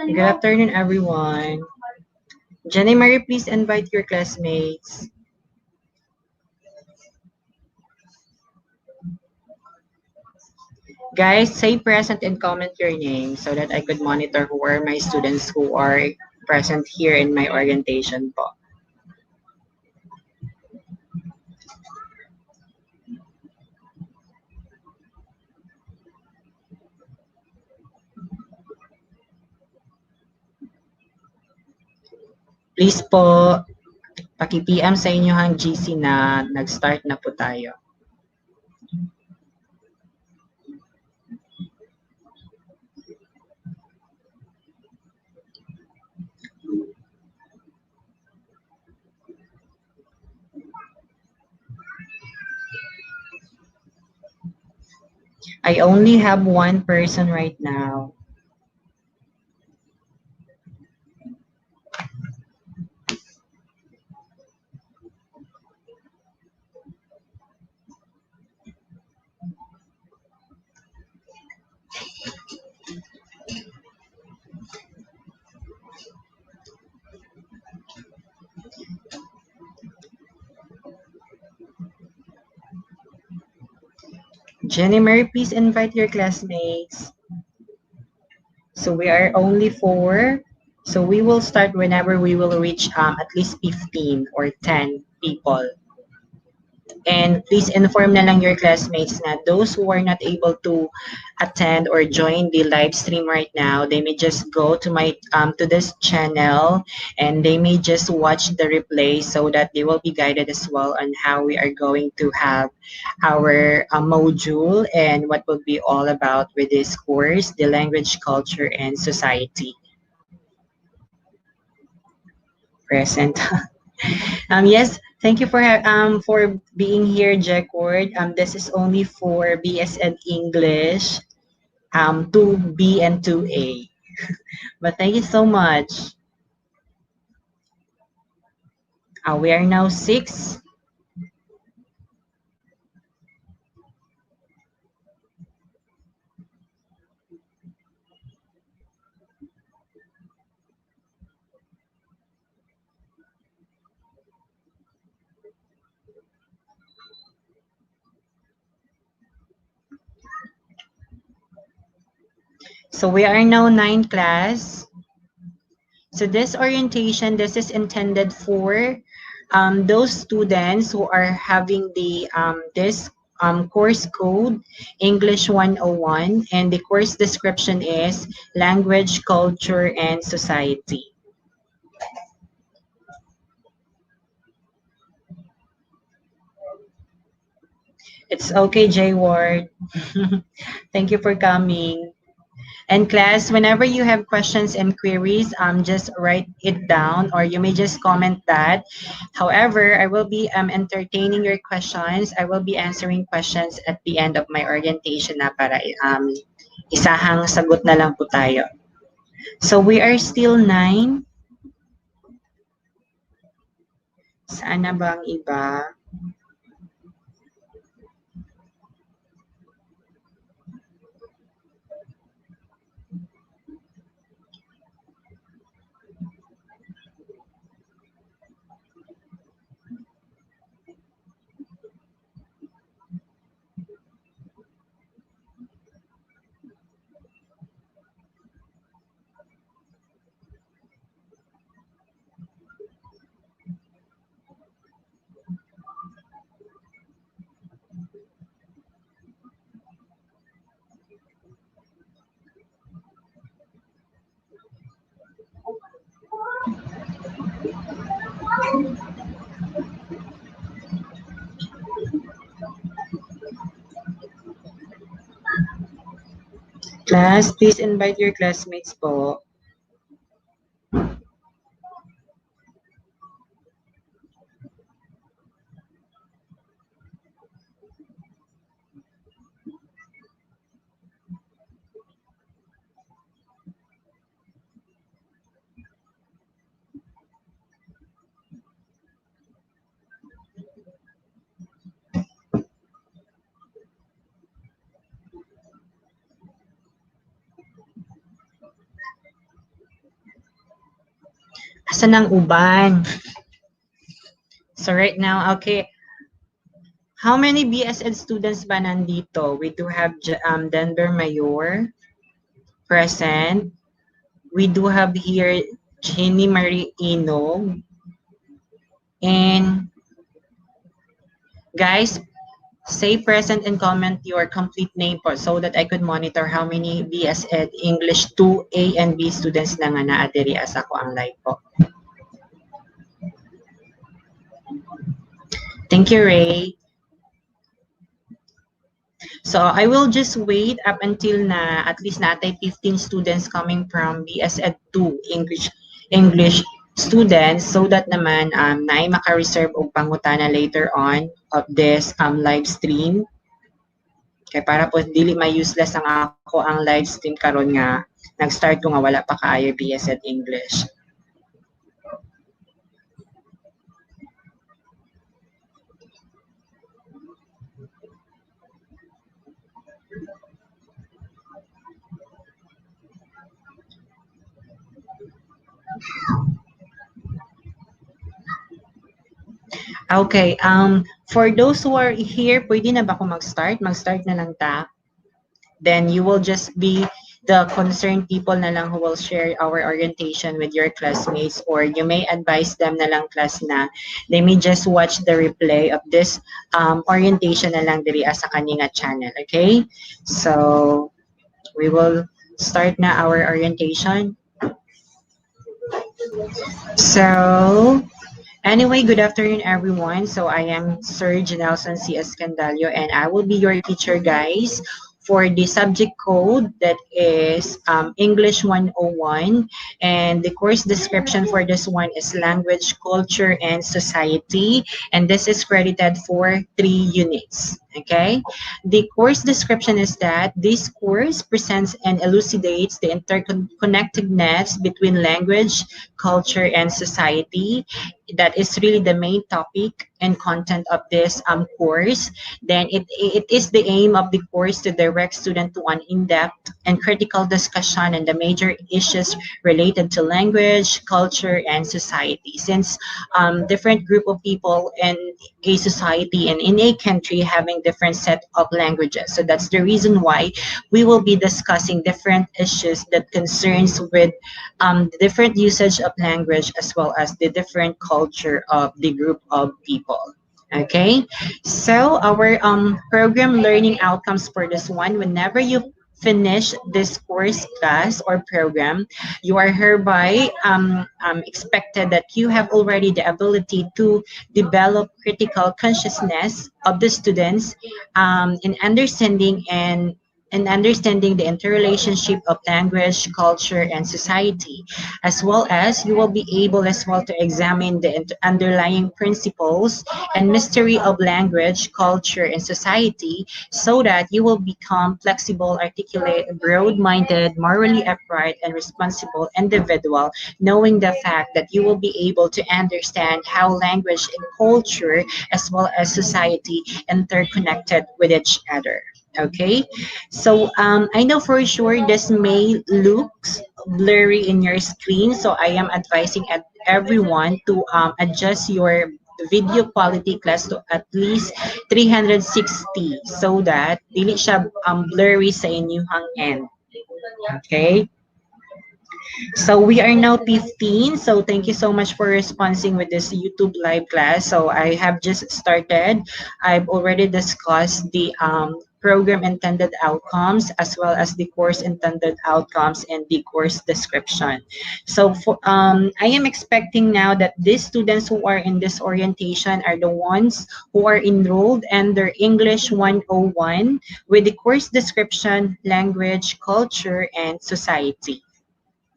Good afternoon, everyone. Jenny Marie, please invite your classmates. Guys, say present and comment your name so that I could monitor who are my students who are present here in my orientation po. Please po, paki-PM sa inyong GC na nag-start na po tayo. I only have one person right now. Jenny Mary, please invite your classmates. So we are only 4. So we will start whenever we will reach at least 15 or 10 people. And please inform na lang your classmates na those who are not able to attend or join the live stream right now, they may just go to my to this channel and they may just watch the replay so that they will be guided as well on how we are going to have our module and what will be all about with this course, the language, culture, and society. Present. Yes, thank you for being here, Jacquard. This is only for BSED English, 2B and 2A. But thank you so much. We are now 6. So we are now 9 class. So this orientation, this is intended for those students who are having the this course code English 101, and the course description is language, culture, and society. It's okay, Jay Ward. Thank you for coming. And class, whenever you have questions and queries, just write it down or you may just comment that. However, I will be entertaining your questions. I will be answering questions at the end of my orientation na para isahang sagot na lang po tayo. So we are still 9. Saan na ba ang iba? Class, please invite your classmates po. Saan ang uban? So right now, okay. How many BSED students ba nandito? We do have Denver Mayor present. We do have here Jenny Marie Inog. And guys, say present and comment your complete name po so that I could monitor how many BSED English 2A and B students na nga naadiri as ako ang live po. Thank you, Ray. So I will just wait up until na at least natay 15 students coming from BSED 2 English students so that naman naay maka-reserve og pangutana later on of this live stream. Kay para po dili may useless ang ako ang live stream karon nga nag-start ko nga wala pa kaayo BSED English. Okay, for those who are here, pwede na ba ako mag-start? Mag-start na lang ta. Then you will just be the concerned people na lang who will share our orientation with your classmates, or you may advise them na lang class na they may just watch the replay of this orientation na lang diri sa kaninga channel, okay? So we will start na our orientation. So anyway, good afternoon, everyone. So I am Sir Nelson C. Escandalio, and I will be your teacher, guys, for the subject code that is English 101. And the course description for this one is Language, Culture, and Society. And this is credited for 3 units. Okay, the course description is that this course presents and elucidates the interconnectedness between language, culture, and society. That is really the main topic and content of this course. Then it is the aim of the course to direct students to an in-depth and critical discussion on the major issues related to language, culture, and society. Since different group of people in a society and in a country having different set of languages. So that's the reason why we will be discussing different issues that concerns with the different usage of language as well as the different culture of the group of people. Okay, so our program learning outcomes for this one, whenever you finish this course class or program, you are hereby expected that you have already the ability to develop critical consciousness of the students in understanding the interrelationship of language, culture, and society, as well as you will be able as well to examine the underlying principles and mystery of language, culture, and society, so that you will become flexible, articulate, broad-minded, morally upright, and responsible individual, knowing the fact that you will be able to understand how language and culture as well as society interconnected with each other. Okay, so I know for sure this may look blurry in your screen, so I am advising everyone to adjust your video quality class to at least 360 so that dili siya blurry sa inyong end. Okay. So we are now 15. So thank you so much for responding with this YouTube live class. So I have just started. I've already discussed the program intended outcomes as well as the course intended outcomes and the course description. So for, I am expecting now that these students who are in this orientation are the ones who are enrolled under English 101 with the course description, language, culture, and society.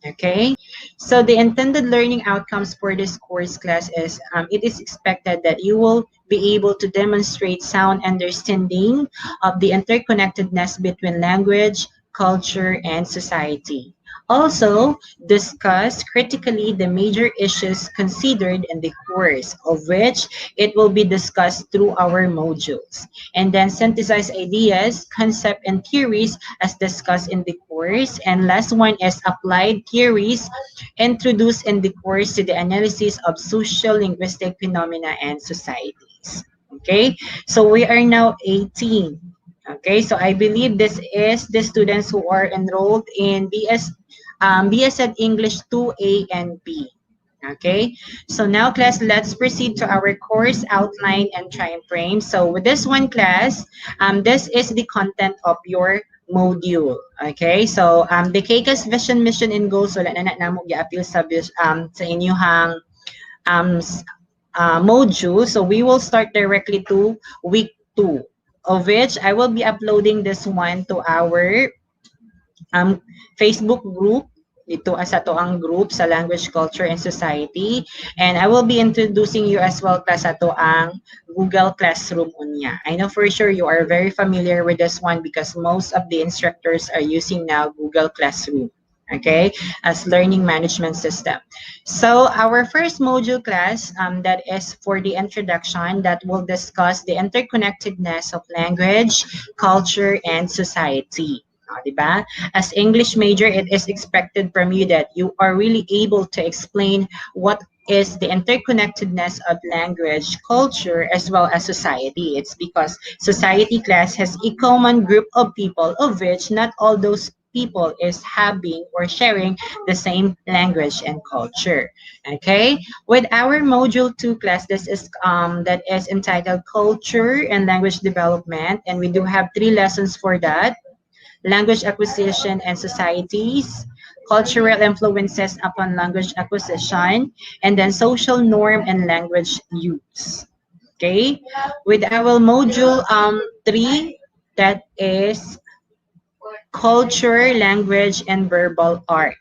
Okay, so the intended learning outcomes for this course class is it is expected that you will be able to demonstrate sound understanding of the interconnectedness between language, culture, and society. Also, discuss critically the major issues considered in the course, of which it will be discussed through our modules. And then synthesize ideas, concept, and theories as discussed in the course. And last one is applied theories introduced in the course to the analysis of social linguistic phenomena and societies. Okay, so we are now 18. Okay, so I believe this is the students who are enrolled in BSED English 2A and B. Okay, so now class, let's proceed to our course outline and time frame. So with this one class, this is the content of your module. Okay, so the KCAS vision, mission, and goals, wala na mo gi-appeal sa inyong module. So we will start directly to week 2, of which I will be uploading this one to our Facebook group dito sa to ang group sa Language, Culture, and Society. And I will be introducing you as well sa to ang Google Classroom unya. I know for sure you are very familiar with this one because most of the instructors are using now Google Classroom, okay, as learning management system. So our first module class, that is for the introduction, that will discuss the interconnectedness of language, culture, and society. Diba? As English major, it is expected from you that you are really able to explain what is the interconnectedness of language, culture, as well as society. It's because society class has a common group of people, of which not all those people is having or sharing the same language and culture. Okay, with our module 2 class, this is that is entitled Culture and Language Development, and we do have 3 lessons for that: language acquisition and societies, cultural influences upon language acquisition, and then social norm and language use. Okay, with our module 3, that is culture, language, and verbal art.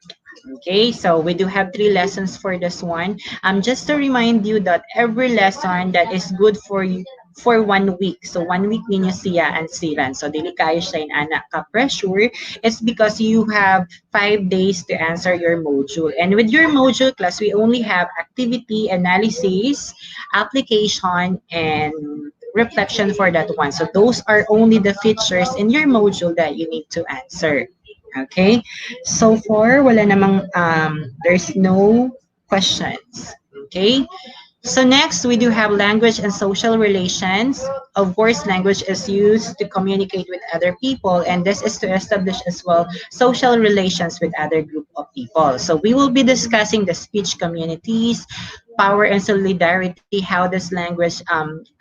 Okay, so we do have 3 lessons for this one. Just to remind you that every lesson that is good for you for 1 week. So 1 week ninyo siya and siran. So dili kayo siya in anak ka pressure. It's because you have 5 days to answer your module. And with your module class, we only have activity, analysis, application, and reflection for that one. So those are only the features in your module that you need to answer. Okay, so far wala namang there's no questions. Okay, so next we do have language and social relations. Of course, language is used to communicate with other people, and this is to establish as well social relations with other group of people. So we will be discussing the speech communities, power and solidarity, how does language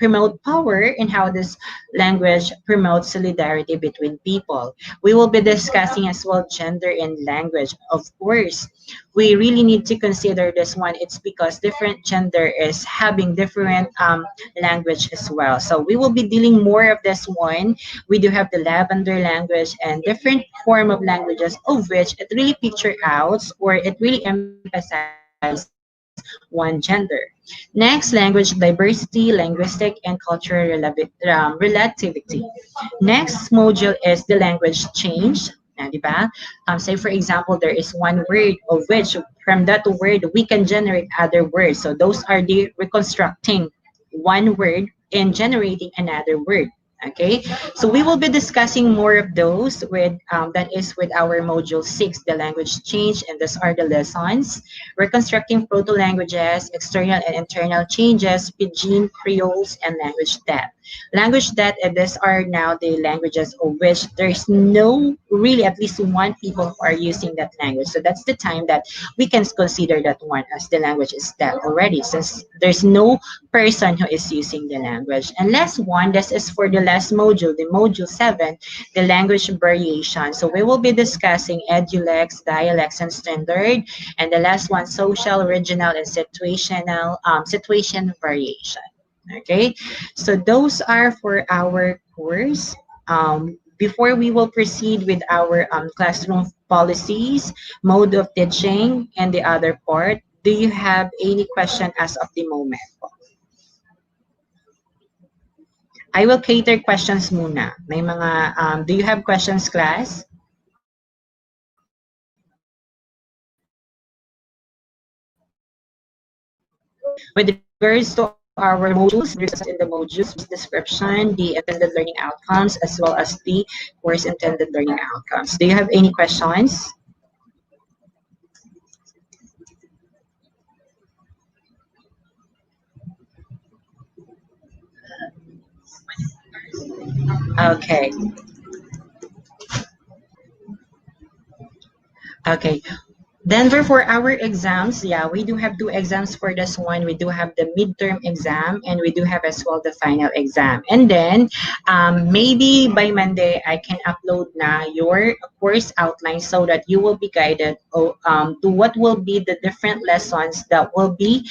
promote power, and how does language promote solidarity between people. We will be discussing as well gender in language. Of course, we really need to consider this one. It's because different gender is having different language as well. So we will be dealing more of this one. We do have the lavender language and different form of languages, of which it really picture out or it really emphasize one gender. Next, language diversity, linguistic, and cultural relativity. Next module is the language change. Diba? Say for example, there is one word of which from that word we can generate other words. So those are the reconstructing one word and generating another word. Okay, so we will be discussing more of those with that is with our module 6, the language change, and these are the lessons: reconstructing proto languages, external and internal changes, pidgin, creoles, and language depth. Language that these are now the languages of which there's no really at least one people who are using that language. So that's the time that we can consider that one as the language is dead already, since there's no person who is using the language. And last one, this is for the last module, the module 7, the language variation. So we will be discussing edulex, dialects, and standard. And the last one, social, regional, and situation variation. Okay, so those are for our course. Before we will proceed with our classroom policies, mode of teaching, and the other part, do you have any question as of the moment? I will cater questions muna. May mga, do you have questions, class? With regards to our modules, there's in the modules description, the intended learning outcomes, as well as the course intended learning outcomes. Do you have any questions? Okay. Okay. Denver, for our exams, yeah, we do have two exams for this one. We do have the midterm exam and we do have as well the final exam. And then maybe by Monday, I can upload na your course outline so that you will be guided to what will be the different lessons that will be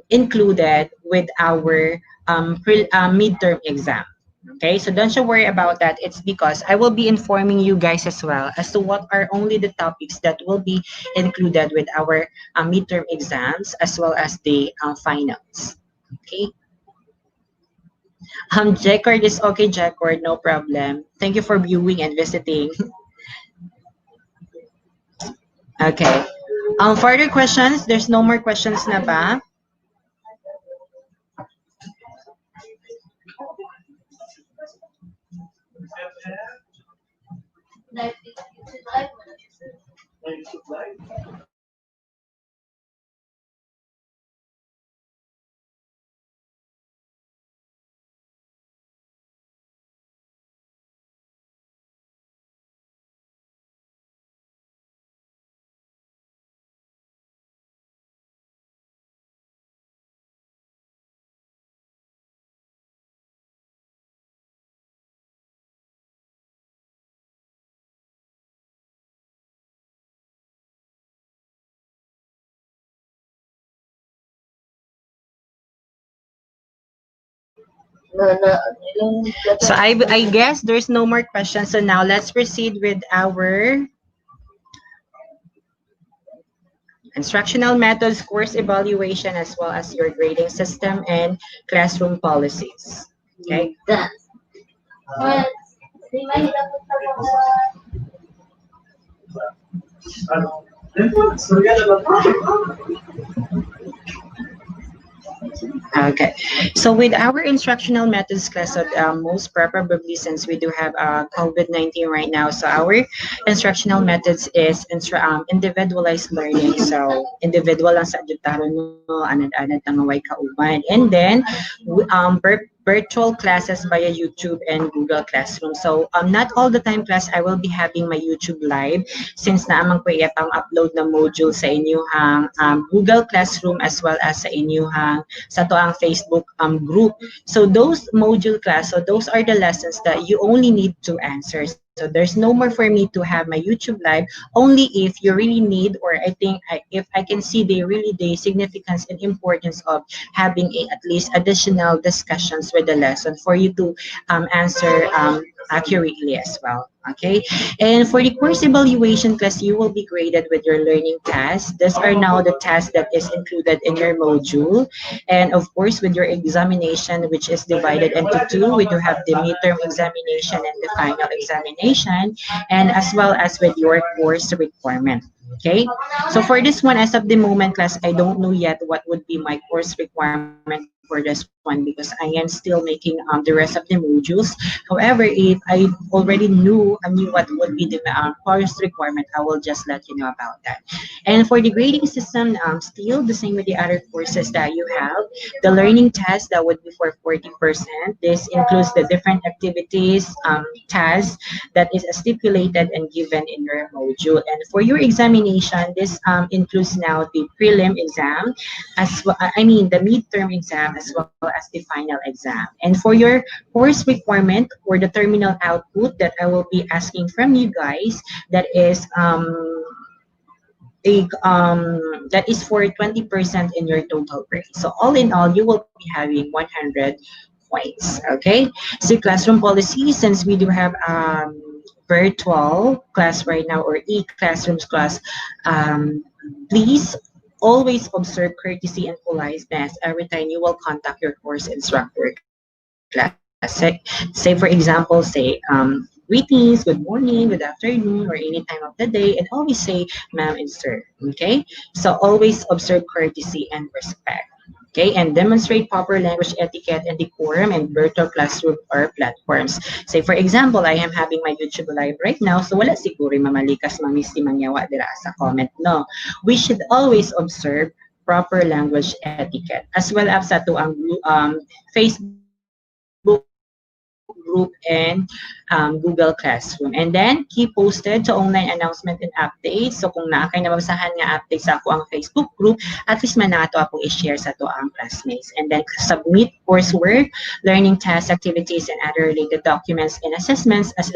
included with our midterm exam. Okay, so don't you worry about that. It's because I will be informing you guys as well as to what are only the topics that will be included with our midterm exams as well as the finals. Okay. Jaccord is okay, Jaccord, no problem. Thank you for viewing and visiting. Okay. Further questions? There's no more questions na ba? So I guess there's no more questions. So now let's proceed with our instructional methods, course evaluation, as well as your grading system and classroom policies. Okay. Okay, so with our instructional methods class, most probably since we do have COVID-19 right now, so our instructional methods is individualized learning. So individual lang sa adjutaron mo, anad-anad ang way kauban. And then virtual classes via YouTube and Google Classroom. So not all the time class I will be having my YouTube live since naamang ko iyatang upload na module sa inyong Google Classroom as well as sa inyong sa to ang Facebook group. So those module class, so those are the lessons that you only need to answer. So there's no more for me to have my YouTube live only if you really need, or I think if I can see the significance and importance of having at least additional discussions with the lesson for you to answer accurately as well. Okay, and for the course evaluation class, you will be graded with your learning tasks. These are now the tasks that is included in your module, and of course with your examination, which is divided into two. We do have the midterm examination and the final examination, and as well as with your course requirement. Okay, so for this one, as of the moment, class, I don't know yet what would be my course requirement for this one because I am still making the rest of the modules. However, if I already knew what would be the course requirement, I will just let you know about that. And for the grading system, still the same with the other courses that you have. The learning test that would be for 40%. This includes the different activities, tasks that is stipulated and given in your module. And for your examination, this includes now the prelim exam, as well, I mean the midterm exam as well as the final exam. And for your course requirement or the terminal output that I will be asking from you guys, that is that is for 20% in your total grade. So all in all, you will be having 100 points. Okay. So classroom policy, since we do have virtual class right now or e-classrooms class, please always observe courtesy and politeness every time you will contact your course instructor class. Say for example, say greetings, good morning, good afternoon, or any time of the day, and always say ma'am and sir. Okay, so always observe courtesy and respect. Okay, and demonstrate proper language etiquette and decorum in virtual classroom or platforms. Say for example, I am having my YouTube live right now, so wala siguro mamalikas mamisi mangyawa dira sa comment, no. We should always observe proper language etiquette as well as sa to ang Facebook group and Google Classroom. And then keep posted to online announcement and updates. So kung naa kay nababsahan nga updates sa ako ang Facebook group, at least man na ato akong i-share sa to ang classmates. And then submit coursework, learning tasks, activities, and other related documents and assessments as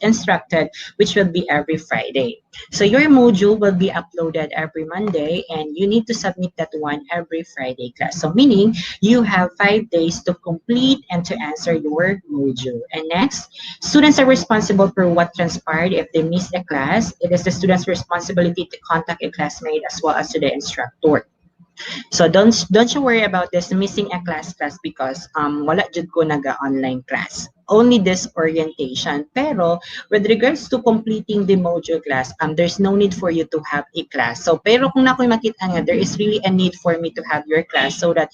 instructed, which will be every Friday. So your module will be uploaded every Monday, and you need to submit that one every Friday class. So meaning you have 5 days to complete and to answer your module. And next, students are responsible for what transpired if they miss a class. It is the student's responsibility to contact a classmate as well as to the instructor. So don't you worry about this missing a class because wala jud ko naga online class. Only this orientation. Pero with regards to completing the module class, there's no need for you to have a class. So pero kung nakoy makita nga, there is really a need for me to have your class so that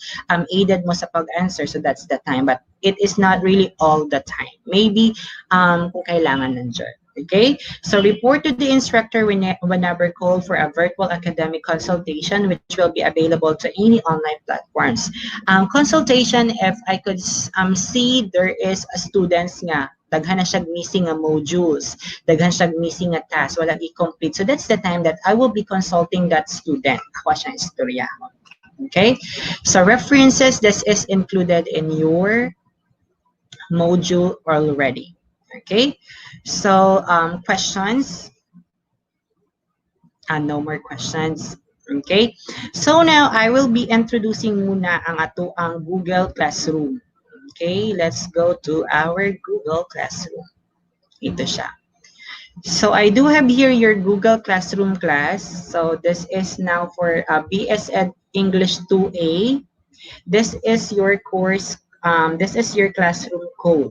aided mo sa pag-answer. So that's the time. But it is not really all the time. Maybe kung kailangan nandiyan. Okay, so report to the instructor whenever called for a virtual academic consultation, which will be available to any online platforms. Consultation, if I could see there is a students nga, daghan na siya missing a modules, daghan siya missing a task, wala i-complete. So that's the time that I will be consulting that student. Ako siya istorya. Okay, so references, this is included in your module already. Okay, so questions? No more questions. Okay, so now I will be introducing muna ang ato ang Google Classroom. Okay, let's go to our Google Classroom. Ito siya. So I do have here your Google Classroom class. So this is now for BSED English 2A. This is your course, this is your classroom code.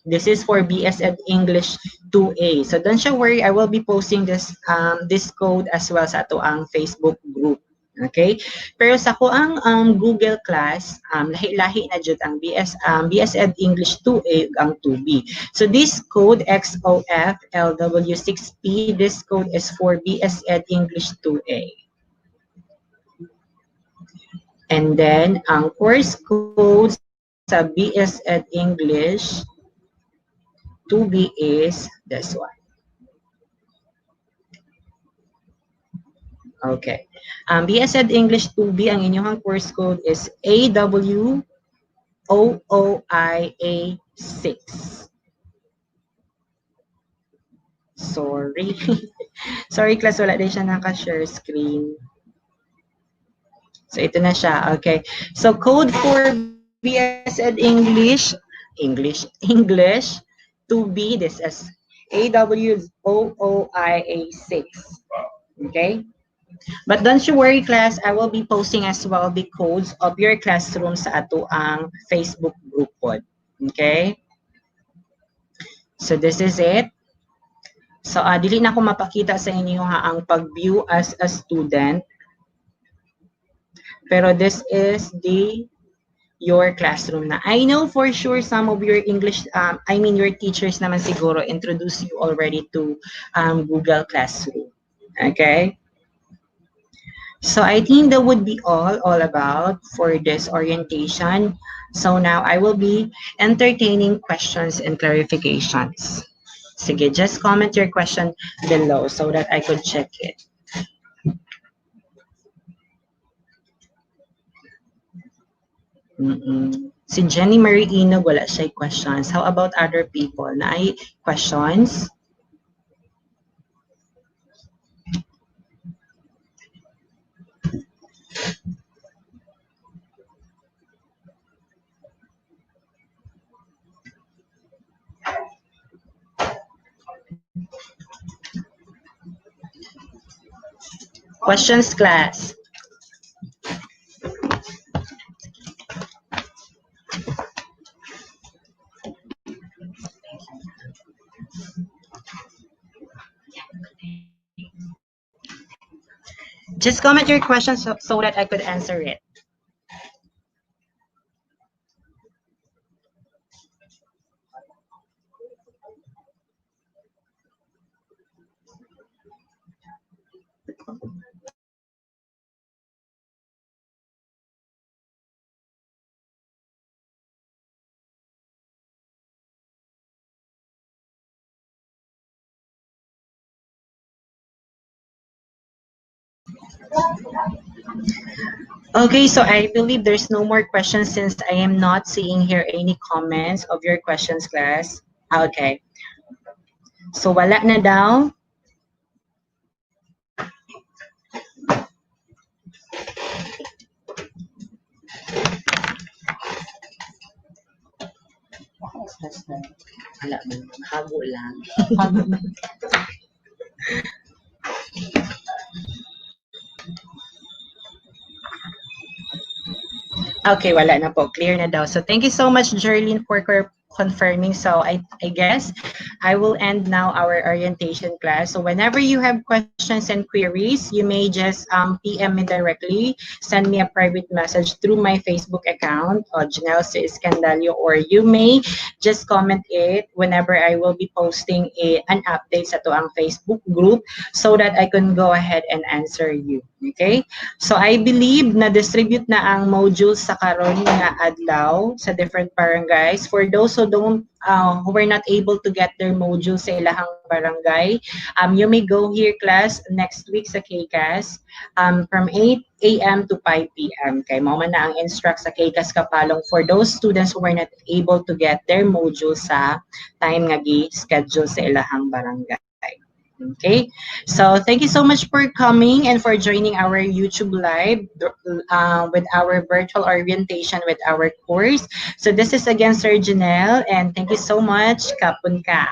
This is for BSED English 2A. So don't you worry, I will be posting this code as well sa ato ang Facebook group. Okay? Pero sa ko ang Google class, lahi-lahi na jud ang BSED English 2A ang 2B. So this code XOFLW6P, this code is for BSED English 2A. And then ang course code sa BSED English 2B is this one. Okay. BSED English 2B, ang inyong course code is AWOOIA6. Sorry. Sorry class, wala din siya naka-share screen. So ito na siya. Okay. So code for BSED English 2B, this is AWOOIA6. Okay? But don't you worry, class. I will be posting as well the codes of your classroom sa ato ang Facebook group pod. Okay? So this is it. So dili na ako mapakita sa inyo ang pag-view as a student. Pero this is your classroom na. I know for sure some of your English, your teachers naman siguro introduce you already to Google Classroom. Okay? So I think that would be all about for this orientation. So now I will be entertaining questions and clarifications. Sige, just comment your question below so that I could check it. Si Jenny Marie Inog, wala siya questions. How about other people? Na ay questions? Questions, class? Just comment your questions so that I could answer it. Okay, so I believe there's no more questions since I am not seeing here any comments of your questions, class. Okay. So wala na daw. Wala man. Habo lang. Okay, wala na po. Clear na daw. So thank you so much, Jerlyn, for confirming. So I guess I will end now our orientation class. So whenever you have questions and queries, you may just PM me directly, send me a private message through my Facebook account, Janelle C. Escandalio, or you may just comment it whenever I will be posting an update sa to ang Facebook group so that I can go ahead and answer you. Okay? So I believe na distribute na ang modules sa karon nga adlaw sa different barangays. For those who were not able to get their modules sa ilahang barangay, you may go here class next week sa KCAS from 8 a.m. to 5 p.m. Kay mo man na ang instruct sa KCAS Kapalong for those students who were not able to get their modules sa time nga gi-schedule sa ilahang barangay. Okay, so thank you so much for coming and for joining our YouTube live with our virtual orientation with our course. So this is again Sir Janelle, and thank you so much. Kapun ka.